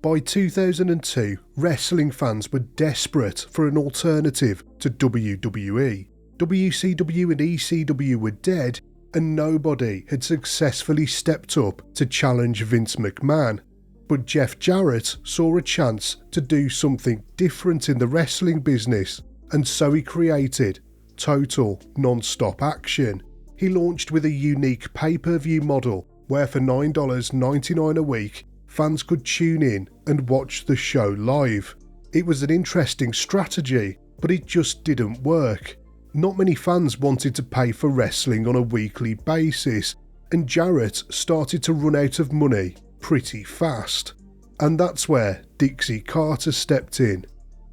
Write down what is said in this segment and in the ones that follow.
By 2002, wrestling fans were desperate for an alternative to WWE. WCW and ECW were dead, and nobody had successfully stepped up to challenge Vince McMahon. But Jeff Jarrett saw a chance to do something different in the wrestling business, and so he created Total Non-Stop Action. He launched with a unique pay-per-view model where for $9.99 a week, fans could tune in and watch the show live. It was an interesting strategy, but it just didn't work. Not many fans wanted to pay for wrestling on a weekly basis, and Jarrett started to run out of money pretty fast. And that's where Dixie Carter stepped in.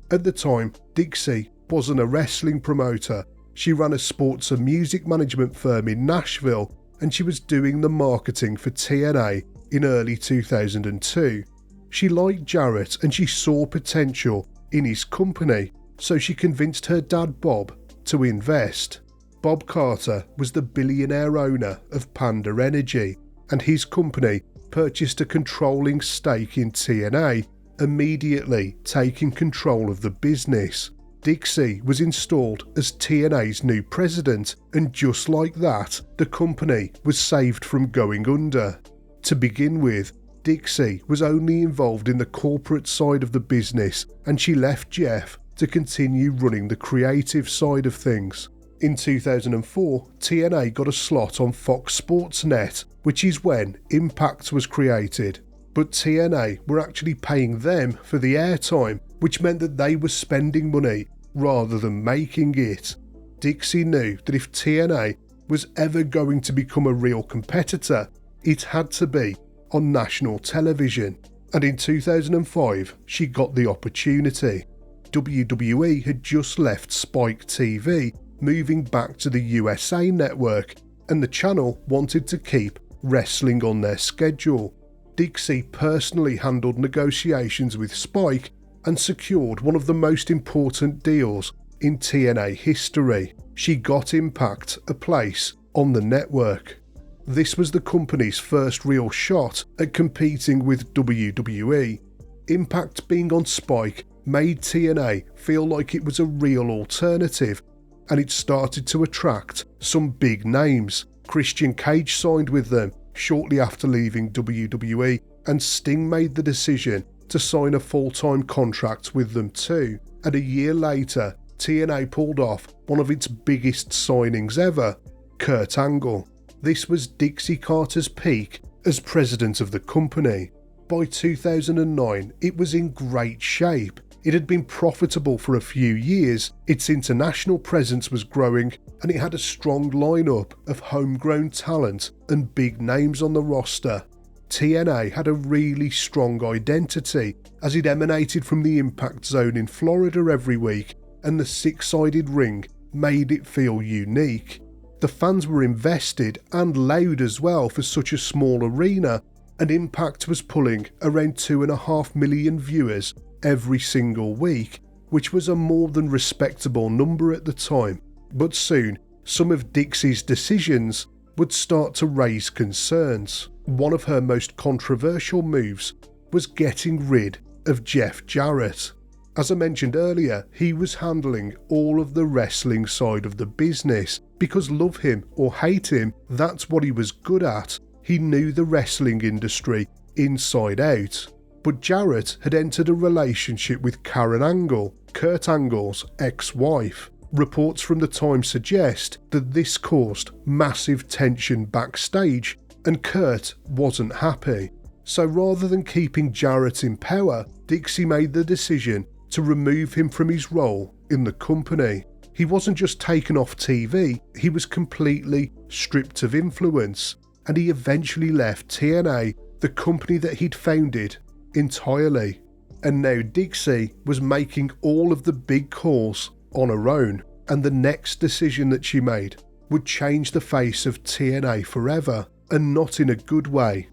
At the time, Dixie wasn't a wrestling promoter. She ran a sports and music management firm in Nashville, and she was doing the marketing for TNA in early 2002. She liked Jarrett and she saw potential in his company, so she convinced her dad Bob to invest. Bob Carter was the billionaire owner of Panda Energy, and his company purchased a controlling stake in TNA, immediately taking control of the business. Dixie was installed as TNA's new president, and just like that, the company was saved from going under. To begin with, Dixie was only involved in the corporate side of the business, and she left Jeff to continue running the creative side of things. In 2004, TNA got a slot on Fox Sports Net, which is when Impact was created. But TNA were actually paying them for the airtime, which meant that they were spending money rather than making it. Dixie knew that if TNA was ever going to become a real competitor, it had to be on national television. And in 2005, she got the opportunity. WWE had just left Spike TV, moving back to the USA Network, and the channel wanted to keep wrestling on their schedule. Dixie personally handled negotiations with Spike and secured one of the most important deals in TNA history. She got Impact a place on the network. This was the company's first real shot at competing with WWE. Impact being on Spike made TNA feel like it was a real alternative, and it started to attract some big names. Christian Cage signed with them shortly after leaving WWE, and Sting made the decision to sign a full-time contract with them too. And a year later, TNA pulled off one of its biggest signings ever, Kurt Angle. This was Dixie Carter's peak as president of the company. By 2009, it was in great shape. It had been profitable for a few years, its international presence was growing, and it had a strong lineup of homegrown talent and big names on the roster. TNA had a really strong identity, as it emanated from the Impact Zone in Florida every week, and the six-sided ring made it feel unique. The fans were invested and loud as well for such a small arena, and Impact was pulling around 2.5 million viewers every single week, which was a more than respectable number at the time. But soon, some of Dixie's decisions would start to raise concerns. One of her most controversial moves was getting rid of Jeff Jarrett. As I mentioned earlier, he was handling all of the wrestling side of the business, because love him or hate him, that's what he was good at. He knew the wrestling industry inside out. But Jarrett had entered a relationship with Karen Angle, Kurt Angle's ex-wife. Reports from the time suggest that this caused massive tension backstage, and Kurt wasn't happy. So rather than keeping Jarrett in power, Dixie made the decision to remove him from his role in the company. He wasn't just taken off TV, he was completely stripped of influence, and he eventually left TNA, the company that he'd founded, entirely. And now Dixie was making all of the big calls on her own, and the next decision that she made would change the face of TNA forever, and not in a good way.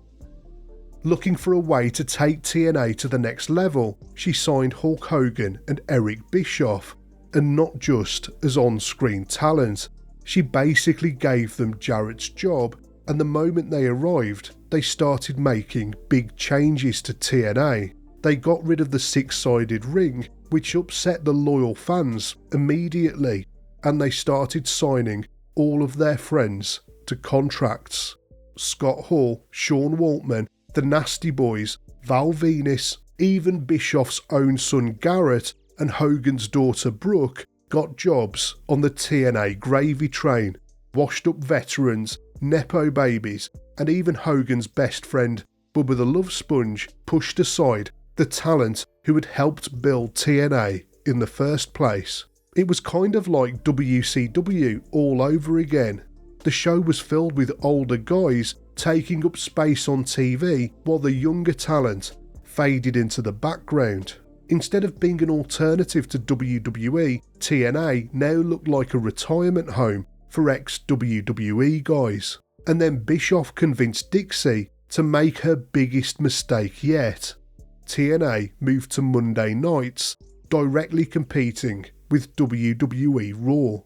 Looking for a way to take TNA to the next level, she signed Hulk Hogan and Eric Bischoff, and not just as on-screen talent. She basically gave them Jarrett's job, and the moment they arrived, they started making big changes to TNA. They got rid of the six-sided ring, which upset the loyal fans immediately, and they started signing all of their friends to contracts. Scott Hall, Sean Waltman, the Nasty Boys, Val Venus, even Bischoff's own son Jarrett and Hogan's daughter Brooke got jobs on the TNA gravy train. Washed up veterans, nepo babies, and even Hogan's best friend Bubba the Love Sponge pushed aside the talent who had helped build TNA in the first place. It was kind of like WCW all over again. The show was filled with older guys taking up space on TV while the younger talent faded into the background. Instead of being an alternative to WWE, TNA now looked like a retirement home for ex-WWE guys. And then Bischoff convinced Dixie to make her biggest mistake yet. TNA moved to Monday nights, directly competing with WWE Raw.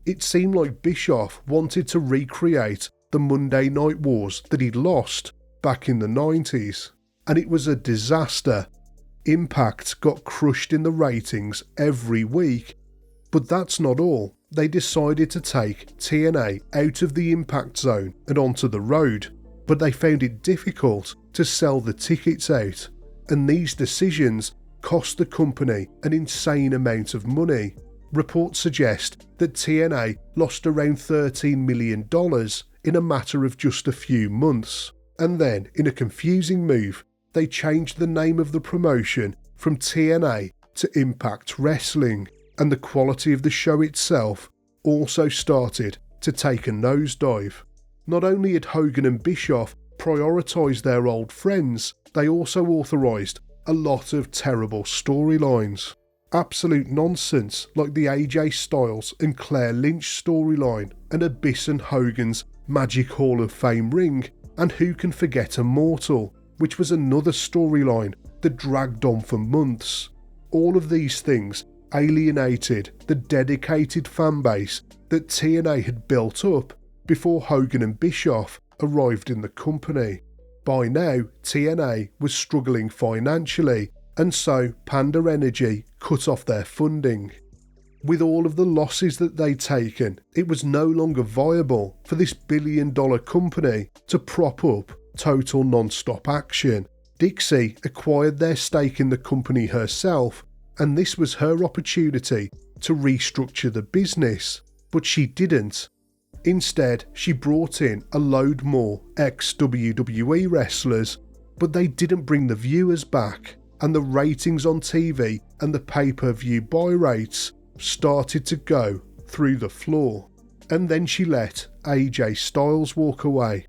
It seemed like Bischoff wanted to recreate the Monday Night Wars that he'd lost back in the 90s, and it was a disaster. Impact got crushed in the ratings every week, but that's not all. They decided to take TNA out of the Impact Zone and onto the road, but they found it difficult to sell the tickets out, and these decisions cost the company an insane amount of money. Reports suggest that TNA lost around $13 million in a matter of just a few months, and then, in a confusing move, they changed the name of the promotion from TNA to Impact Wrestling, and the quality of the show itself also started to take a nosedive. Not only had Hogan and Bischoff prioritised their old friends, they also authorised a lot of terrible storylines. Absolute nonsense like the AJ Styles and Claire Lynch storyline, and Abyss and Hogan's Magic Hall of Fame ring, and Who Can Forget Immortal, which was another storyline that dragged on for months. All of these things alienated the dedicated fanbase that TNA had built up before Hogan and Bischoff arrived in the company. By now, TNA was struggling financially, and so Panda Energy cut off their funding. With all of the losses that they'd taken, it was no longer viable for this billion-dollar company to prop up Total Non-Stop Action. Dixie acquired their stake in the company herself, and this was her opportunity to restructure the business, but she didn't. Instead, she brought in a load more ex-WWE wrestlers, but they didn't bring the viewers back, and the ratings on TV and the pay-per-view buy rates started to go through the floor. And then she let AJ Styles walk away.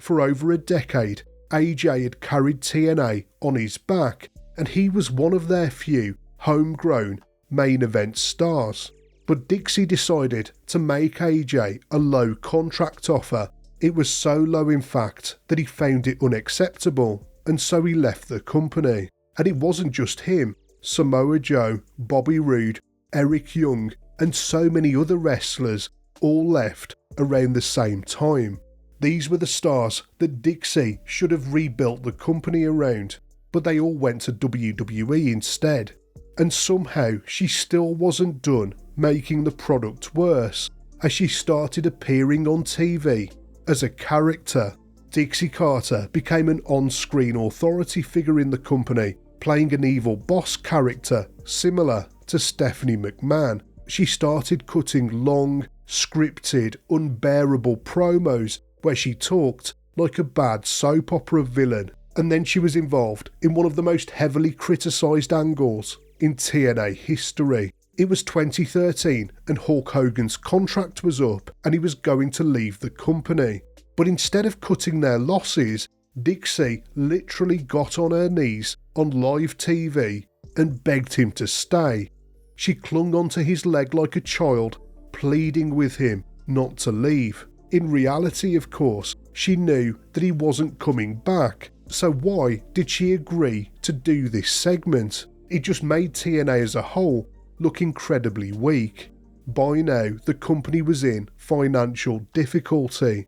For over a decade, AJ had carried TNA on his back, and he was one of their few homegrown main event stars. But Dixie decided to make AJ a low contract offer. It was so low in fact that he found it unacceptable, and so he left the company. And it wasn't just him. Samoa Joe, Bobby Roode, Eric Young, and so many other wrestlers all left around the same time. These were the stars that Dixie should have rebuilt the company around, but they all went to WWE instead. And somehow she still wasn't done making the product worse, as she started appearing on TV as a character. Dixie Carter became an on-screen authority figure in the company, playing an evil boss character similar to Stephanie McMahon. She started cutting long, scripted, unbearable promos where she talked like a bad soap opera villain, and then she was involved in one of the most heavily criticised angles in TNA history. It was 2013 and Hulk Hogan's contract was up and he was going to leave the company. But instead of cutting their losses, Dixie literally got on her knees on live TV and begged him to stay. She clung onto his leg like a child, pleading with him not to leave. In reality, of course, she knew that he wasn't coming back, so why did she agree to do this segment? It just made TNA as a whole look incredibly weak. By now, the company was in financial difficulty.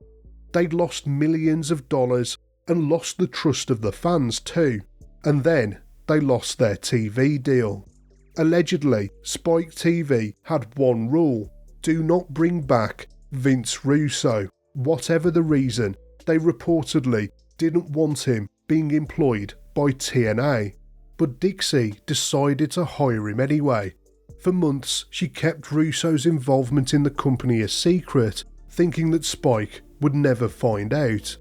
They'd lost millions of dollars and lost the trust of the fans too, and then they lost their TV deal. Allegedly, Spike TV had one rule: do not bring back Vince Russo. Whatever the reason, they reportedly didn't want him being employed by TNA, but Dixie decided to hire him anyway. For months, she kept Russo's involvement in the company a secret, thinking that Spike would never find out.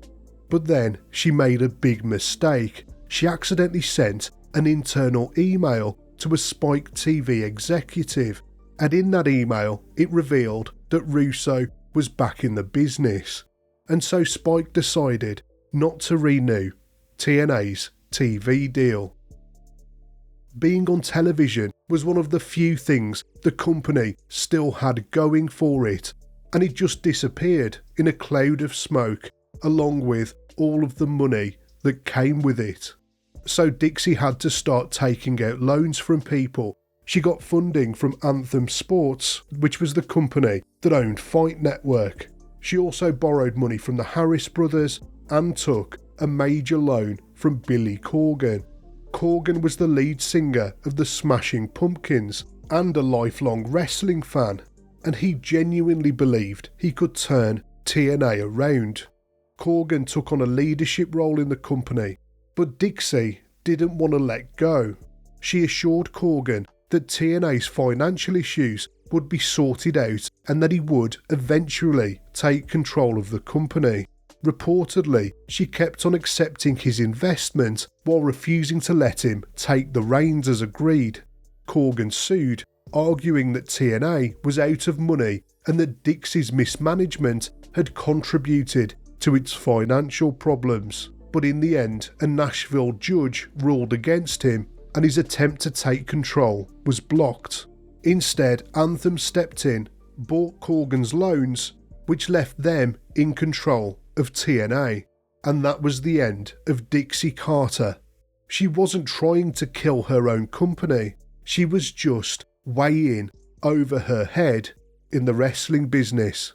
But then she made a big mistake. She accidentally sent an internal email to a Spike TV executive, and in that email it revealed that Russo was back in the business, and so Spike decided not to renew TNA's TV deal. Being on television was one of the few things the company still had going for it, and it just disappeared in a cloud of smoke, along with all of the money that came with it. So Dixie had to start taking out loans from people. She got funding from Anthem Sports, which was the company that owned Fight Network. She also borrowed money from the Harris brothers and took a major loan from Billy Corgan. Corgan was the lead singer of the Smashing Pumpkins and a lifelong wrestling fan, and he genuinely believed he could turn TNA around. Corgan took on a leadership role in the company, but Dixie didn't want to let go. She assured Corgan that TNA's financial issues would be sorted out and that he would eventually take control of the company. Reportedly, she kept on accepting his investment while refusing to let him take the reins as agreed. Corgan sued, arguing that TNA was out of money and that Dixie's mismanagement had contributed to its financial problems. But in the end, a Nashville judge ruled against him and his attempt to take control was blocked. Instead, Anthem stepped in, bought Corgan's loans, which left them in control of TNA, and that was the end of Dixie Carter. She wasn't trying to kill her own company, she was just way in over her head in the wrestling business.